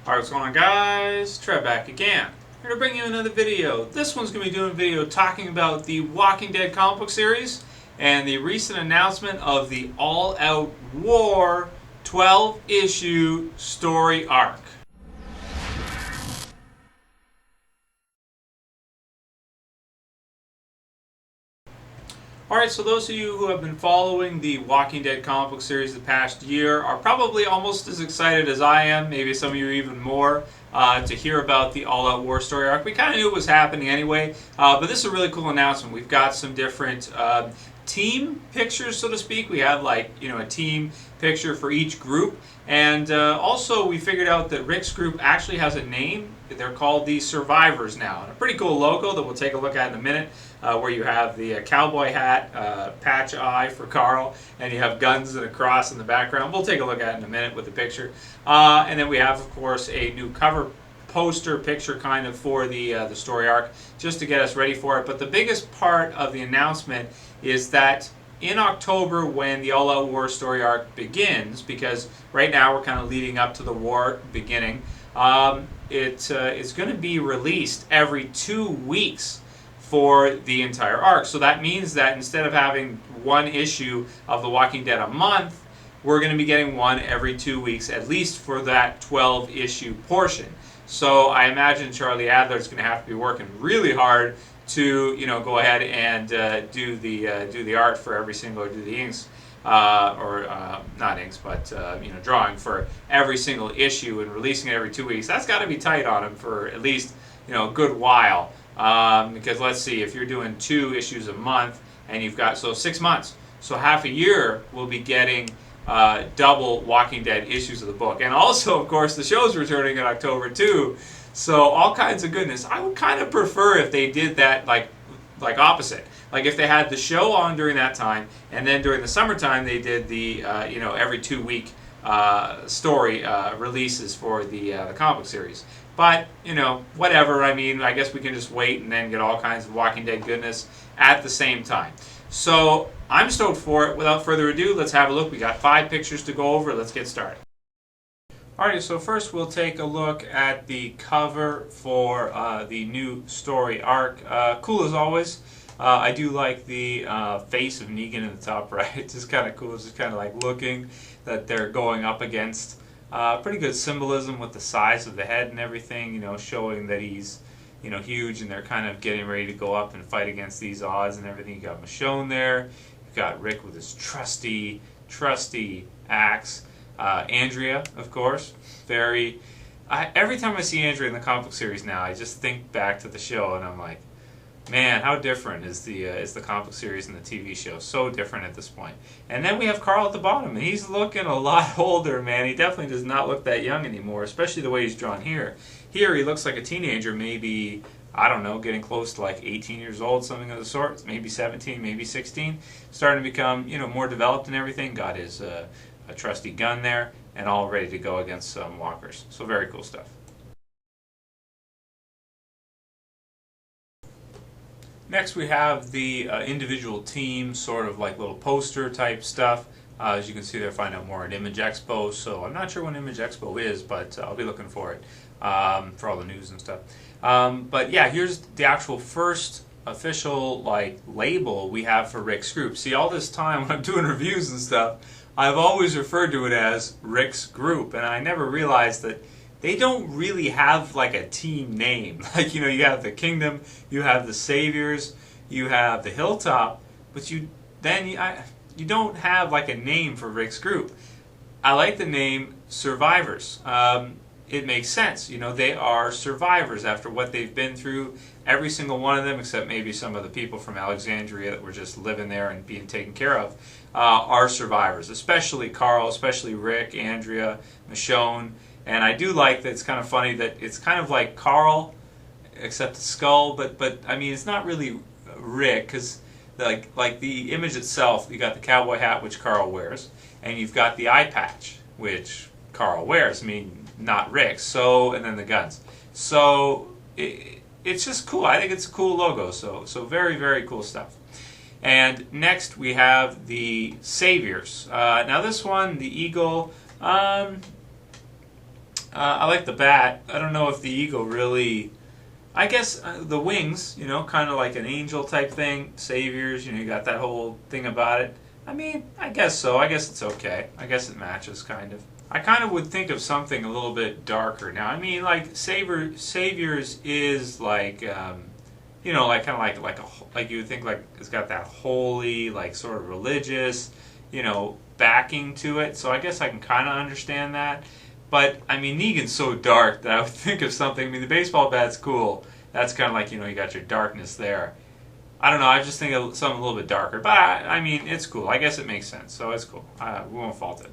Alright, what's going on, guys? Trev back again. Here to bring you another video. This one's going to be doing a video talking about the Walking Dead comic book series and the recent announcement of the All Out War 12-issue story arc. Alright, so those of you who have been following the Walking Dead comic book series the past year are probably almost as excited as I am, maybe some of you even more, to hear about the All Out War story arc. We kind of knew it was happening anyway, but this is a really cool announcement. We've got some different team pictures, so to speak. We have a team picture for each group, and also we figured out that Rick's group actually has a name. They're called the Survivors now, and a pretty cool logo that we'll take a look at in a minute, where you have the cowboy hat, patch eye for Carl, and you have guns and a cross in the background. We'll take a look at it in a minute with the picture, and then we have, of course, a new cover poster picture kind of for the story arc, just to get us ready for it. But the biggest part of the announcement is that in October, when the All Out War story arc begins, because right now we're kind of leading up to the war beginning, it's going to be released every 2 weeks for the entire arc. So that means that instead of having one issue of The Walking Dead a month, we're going to be getting one every 2 weeks, at least for that 12-issue portion. So I imagine Charlie Adler's going to have to be working really hard to go ahead and do the art for every single, or do the inks, not inks, but drawing for every single issue and releasing it every 2 weeks. That's got to be tight on him for at least a good while. Because let's see, if you're doing 2 issues a month and you've got 6 months, so half a year we'll be getting double Walking Dead issues of the book. And also, of course, the show's returning in October too, so all kinds of goodness. I would kind of prefer if they did that like opposite. Like if they had the show on during that time, and then during the summertime they did the every 2 week story releases for the comic book series. But, whatever. I mean, I guess we can just wait and then get all kinds of Walking Dead goodness at the same time. So, I'm stoked for it. Without further ado, let's have a look. We got 5 pictures to go over. Let's get started. Alright, so first we'll take a look at the cover for the new story arc. Cool as always. I do like the face of Negan in the top right. It's just kind of cool. It's just kind of like looking that they're going up against. Pretty good symbolism with the size of the head and everything, showing that he's, huge, and they're kind of getting ready to go up and fight against these odds and everything. You got Michonne there. You got Rick with his trusty axe. Andrea, of course, every time I see Andrea in the comic book series now, I just think back to the show, and I'm like, man, how different is the comic book series and the TV show? So different at this point. And then we have Carl at the bottom, and he's looking a lot older, man. He definitely does not look that young anymore, especially the way he's drawn here. Here he looks like a teenager, maybe, I don't know, getting close to like 18 years old, something of the sort, maybe 17, maybe 16. Starting to become, more developed and everything. Got his a trusty gun there, and all ready to go against some walkers. So very cool stuff. Next we have the individual team, sort of like little poster type stuff. As you can see, they're finding out more at Image Expo, so I'm not sure when Image Expo is, but I'll be looking for it for all the news and stuff. But yeah, here's the actual first official label we have for Rick's group. See, all this time when I'm doing reviews and stuff, I've always referred to it as Rick's group, and I never realized that they don't really have a team name. You have the Kingdom, you have the Saviors, you have the Hilltop, but you don't have a name for Rick's group. I like the name Survivors. It makes sense. They are survivors after what they've been through. Every single one of them, except maybe some of the people from Alexandria that were just living there and being taken care of, are survivors. Especially Carl, especially Rick, Andrea, Michonne. And I do like that. It's kind of funny that it's kind of like Carl, except the skull, but I mean, it's not really Rick, because like the image itself, you got the cowboy hat, which Carl wears, and you've got the eye patch, which Carl wears. I mean, not Rick. So, and then the guns. So it's just cool. I think it's a cool logo. So very, very cool stuff. And next we have the Saviors. Now this one, the eagle. I like the bat. I don't know if the eagle really. I guess the wings, kind of like an angel type thing. Saviors, you got that whole thing about it. I mean, I guess so. I guess it's okay. I guess it matches kind of. I kind of would think of something a little bit darker now. I mean, like Saviors is like, like kind of like you would think like it's got that holy, like sort of religious, backing to it. So I guess I can kind of understand that. But I mean, Negan's so dark that I would think of something. I mean, the baseball bat's cool. That's kind of like you got your darkness there. I don't know. I just think of something a little bit darker. But I mean, it's cool. I guess it makes sense. So it's cool. We won't fault it.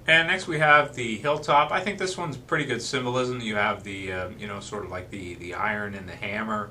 And next we have the hilltop. I think this one's pretty good symbolism. You have the, sort of like the iron and the hammer,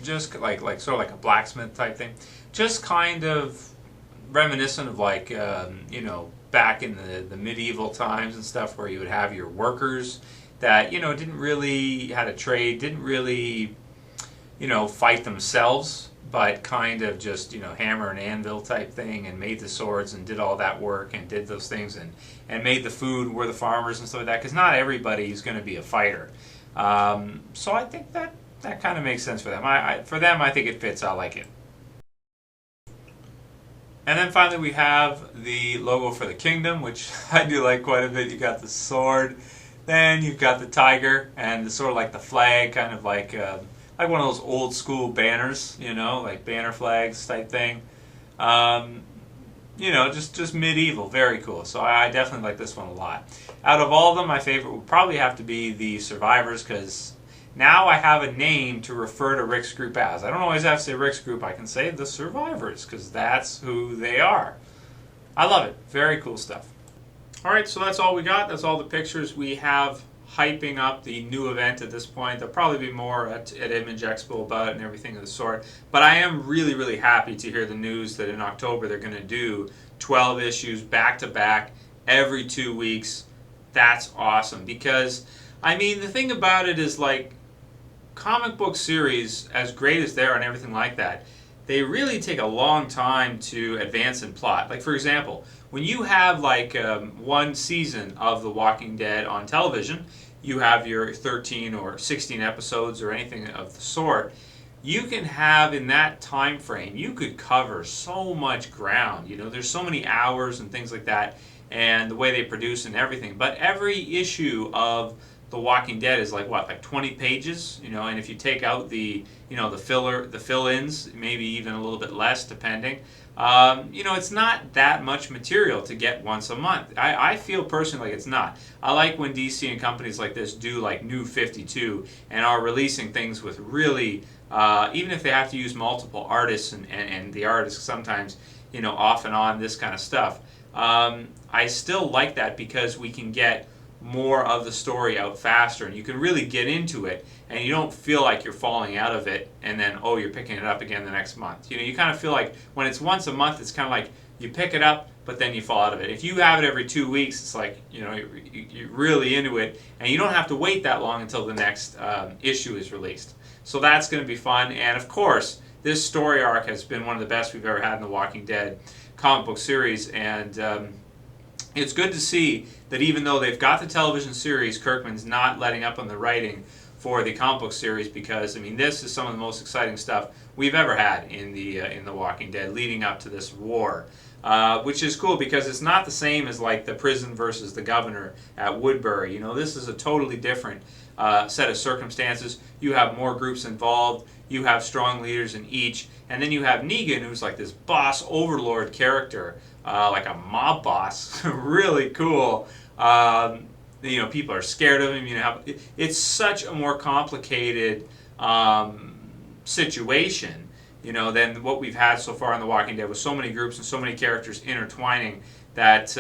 just like sort of like a blacksmith type thing. Just kind of reminiscent of like, back in the medieval times and stuff, where you would have your workers that didn't really had a trade, didn't really fight themselves, but kind of just hammer and anvil type thing, and made the swords and did all that work and did those things and made the food, were the farmers and stuff like that, because not everybody's going to be a fighter. So I think that kind of makes sense for them. For them, I think it fits. I like it. And then finally we have the logo for the kingdom, which I do like quite a bit. You got the sword, then you've got the tiger, and the sort of like the flag, kind of like one of those old school banners, like banner flags type thing. Just medieval, very cool. So I definitely like this one a lot. Out of all of them, my favorite would probably have to be the survivors, because now I have a name to refer to Rick's group as. I don't always have to say Rick's group. I can say the survivors, because that's who they are. I love it. Very cool stuff. All right, so that's all we got. That's all the pictures we have hyping up the new event at this point. There'll probably be more at Image Expo about it and everything of the sort. But I am really, really happy to hear the news that in October they're going to do 12 issues back to back every 2 weeks. That's awesome, because, I mean, the thing about it is, like, comic book series, as great as they are and everything like that, they really take a long time to advance in plot. Like, for example, when you have like one season of The Walking Dead on television, you have your 13 or 16 episodes or anything of the sort, you can have in that time frame, you could cover so much ground. There's so many hours and things like that, and the way they produce and everything. But every issue of The Walking Dead is like 20 pages, and if you take out the the fill-ins, maybe even a little bit less depending. It's not that much material to get once a month. I feel personally like it's not. I like when DC and companies like this do like New 52 and are releasing things with really, even if they have to use multiple artists and the artists sometimes, off and on, this kind of stuff. I still like that, because we can get more of the story out faster, and you can really get into it, and you don't feel like you're falling out of it and then you're picking it up again the next month. You kind of feel like when it's once a month, it's kind of like you pick it up but then you fall out of it. If you have it every 2 weeks, it's like you're really into it, and you don't have to wait that long until the next issue is released. So that's going to be fun. And of course, this story arc has been one of the best we've ever had in the Walking Dead comic book series, and it's good to see that even though they've got the television series, Kirkman's not letting up on the writing for the comic book series, because I mean, this is some of the most exciting stuff we've ever had in the Walking Dead leading up to this war, which is cool because it's not the same as like the prison versus the governor at Woodbury. This is a totally different set of circumstances. You have more groups involved. You have strong leaders in each, and then you have Negan, who's like this boss overlord character. Like a mob boss, really cool. People are scared of him. It's such a more complicated situation, than what we've had so far in The Walking Dead, with so many groups and so many characters intertwining. That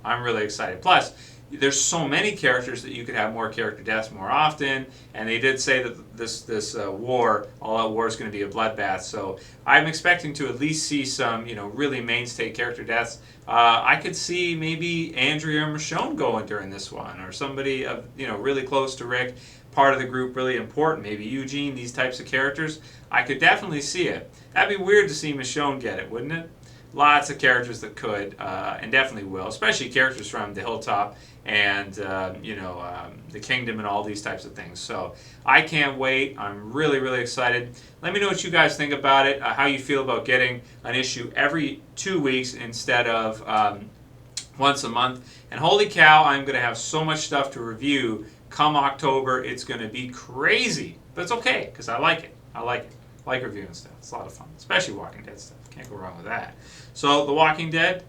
I'm really excited. Plus, there's so many characters that you could have more character deaths more often, and they did say that this war, all-out war, is going to be a bloodbath. So I'm expecting to at least see some, really mainstay character deaths. I could see maybe Andrea or Michonne going during this one, or somebody really close to Rick, part of the group, really important. Maybe Eugene. These types of characters, I could definitely see it. That'd be weird to see Michonne get it, wouldn't it? lots of characters that could and definitely will, especially characters from the Hilltop and the Kingdom and all these types of things. So I can't wait. I'm really, really excited. Let me know what you guys think about it, how you feel about getting an issue every 2 weeks instead of once a month. And holy cow, I'm going to have so much stuff to review come October. It's going to be crazy, but it's okay because I like it. I like reviewing stuff. It's a lot of fun, especially Walking Dead stuff. Can't go wrong with that. So The Walking Dead,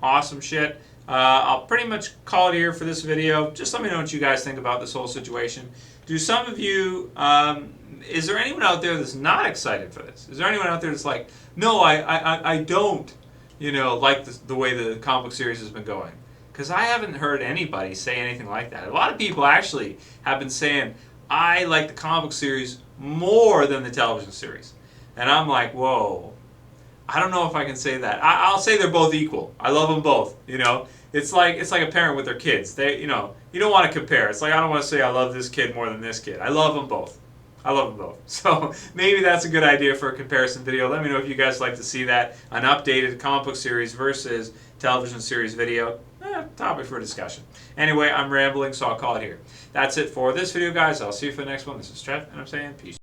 awesome shit. I'll pretty much call it here for this video. Just let me know what you guys think about this whole situation. Do some of you, is there anyone out there that's not excited for this? Is there anyone out there that's like, no, I don't, like the way the comic book series has been going? Because I haven't heard anybody say anything like that. A lot of people actually have been saying, I like the comic book series more than the television series. And I'm like, whoa. I don't know if I can say that. I'll say they're both equal. I love them both. It's like a parent with their kids. You don't want to compare. It's like I don't want to say I love this kid more than this kid. I love them both. I love them both. So maybe that's a good idea for a comparison video. Let me know if you guys like to see that, an updated comic book series versus television series video. Topic for discussion. Anyway, I'm rambling, so I'll call it here. That's it for this video, guys. I'll see you for the next one. This is Trev, and I'm saying peace.